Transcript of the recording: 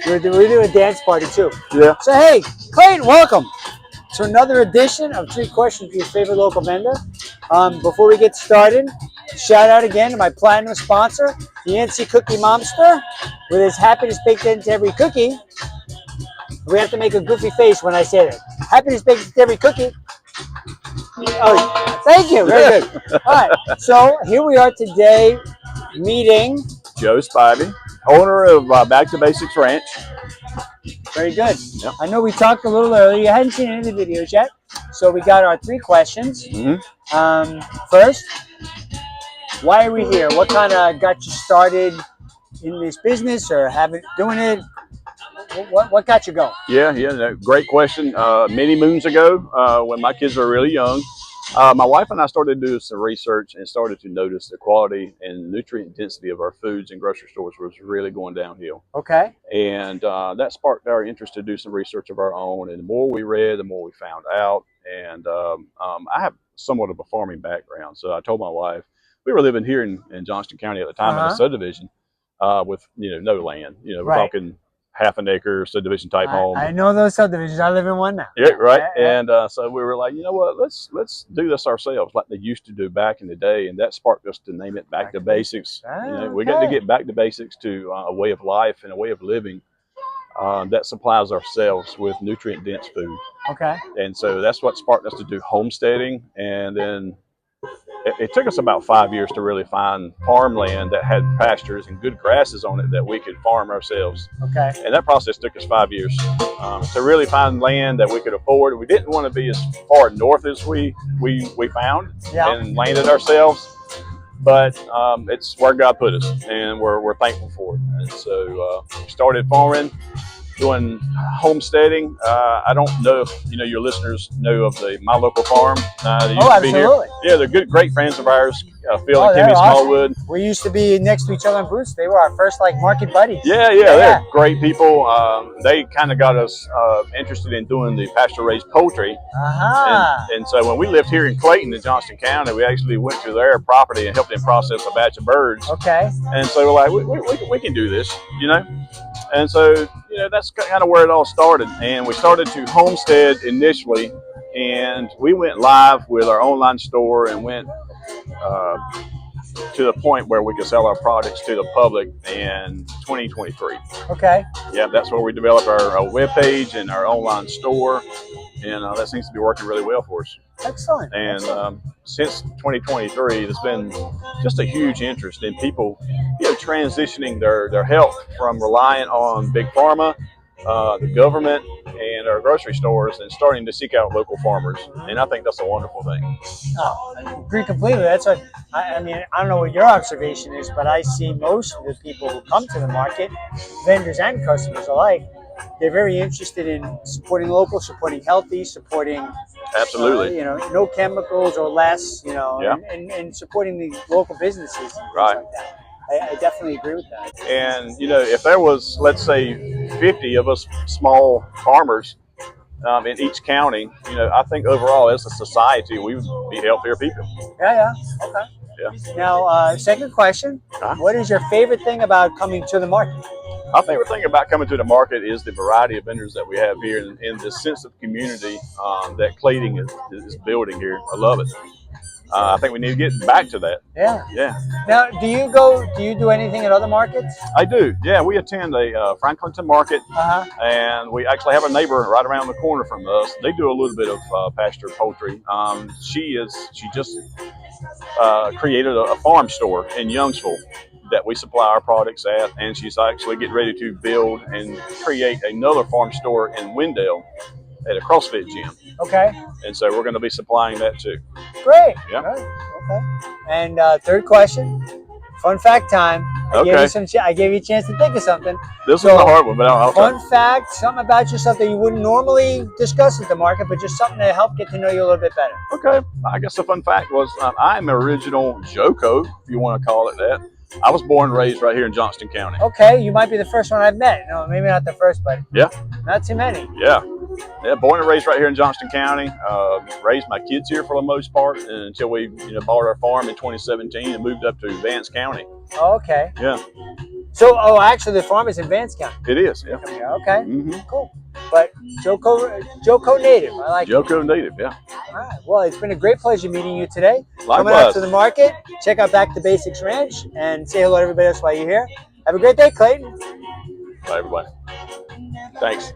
We're doing a dance party too. Yeah. So hey, Clayton, welcome to another edition of 3 Questions to Your Favorite Local Vendor. Before we get started, shout out again to my platinum sponsor, the NC Cookie Monster, with his happiness baked into every cookie. We have to make a goofy face when I say that. Happiness baked into every cookie. Oh, thank you. Very good. All right. So here we are today meeting Joe Spivey, owner of Back to Basics Ranch. Very good. Yep. I know we talked a little earlier. You hadn't seen any of the videos yet. So we got our 3 questions. First, why are we here? What kind of got you started in this business or doing it? What got you going? Yeah, no, great question. Many moons ago, when my kids were really young, my wife and I started doing some research and started to notice the quality and nutrient density of our foods in grocery stores was really going downhill. Okay. And that sparked our interest to do some research of our own. And the more we read, the more we found out. And I have somewhat of a farming background. So I told my wife, we were living here in Johnston County at the time in a subdivision with, no land. We're talking half an acre subdivision type home. I know those subdivisions. I live in one now. Yeah, right. And so we were like, you know what, let's do this ourselves like they used to do back in the day. And that sparked us to name it Back to Basics. We got to get back to basics to a way of life and a way of living that supplies ourselves with nutrient dense food. Okay. And so that's what sparked us to do homesteading. And then it took us about 5 years to really find farmland that had pastures and good grasses on it that we could farm ourselves. Okay. And that process took us 5 years to really find land that we could afford. We didn't want to be as far north as we found and landed ourselves, but it's where God put us, and we're thankful for it. And so we started farming, doing homesteading. I don't know if your listeners know of the My Local Farm. Absolutely. Yeah, they're great friends of ours, Phil and Kimmy Smallwood. Awesome. We used to be next to each other in booths. They were our first market buddies. Yeah, they're great people. They kind of got us interested in doing the pasture raised poultry. And so when we lived here in Clayton in Johnston County, we actually went to their property and helped them process a batch of birds. Okay. And so we're like, we can do this, And so, that's kind of where it all started. And we started to homestead initially, and we went live with our online store and went to the point where we could sell our products to the public in 2023. Okay. Yeah, that's where we developed our webpage and our online store, and that seems to be working really well for us. Excellent. And since 2023, there's been just a huge interest in people, transitioning their health from relying on big pharma, the government, and our grocery stores, and starting to seek out local farmers. And I think that's a wonderful thing. Oh, I agree completely. That's what I mean. I don't know what your observation is, but I see most of the people who come to the market, vendors and customers alike, they're very interested in supporting local, supporting healthy, supporting absolutely, no chemicals or less, and supporting the local businesses and things like that. I definitely agree with that. And if there was, let's say, 50 of us small farmers in each county, I think overall as a society we would be healthier people. Yeah. Okay. Yeah. Now, second question: what is your favorite thing about coming to the market? My favorite thing about coming to the market is the variety of vendors that we have here, and the sense of community that Clayton is building here. I love it. I think we need to get back to that. Yeah. Now, do you do anything at other markets? I do. Yeah, we attend a Franklinton market, and we actually have a neighbor right around the corner from us. They do a little bit of pasture poultry. She just created a farm store in Youngsville that we supply our products at, and she's actually getting ready to build and create another farm store in Wendell at a CrossFit gym. Okay. And so we're going to be supplying that too. Great. Yeah. Okay. And third question, fun fact time. I gave you a chance to think of something. This is a hard one, but I'll fun fact, something about yourself that you wouldn't normally discuss at the market, but just something to help get to know you a little bit better. Okay. I guess the fun fact was I'm an original Joco, if you want to call it that. I was born and raised right here in Johnston County. Okay, you might be the first one I've met. No, maybe not the first, but not too many. Yeah. Yeah, born and raised right here in Johnston County. Raised my kids here for the most part until we bought our farm in 2017 and moved up to Vance County. Oh, okay. Yeah. So, oh, actually, the farm is in Vance County. It is, yeah. Okay, Mm-hmm. cool. But Joko native, I like Joko native, yeah. All right. Well, it's been a great pleasure meeting you today. Likewise. Coming out to the market, check out Back to Basics Ranch, and say hello to everybody else while you're here. Have a great day, Clayton. Bye, everybody. Thanks.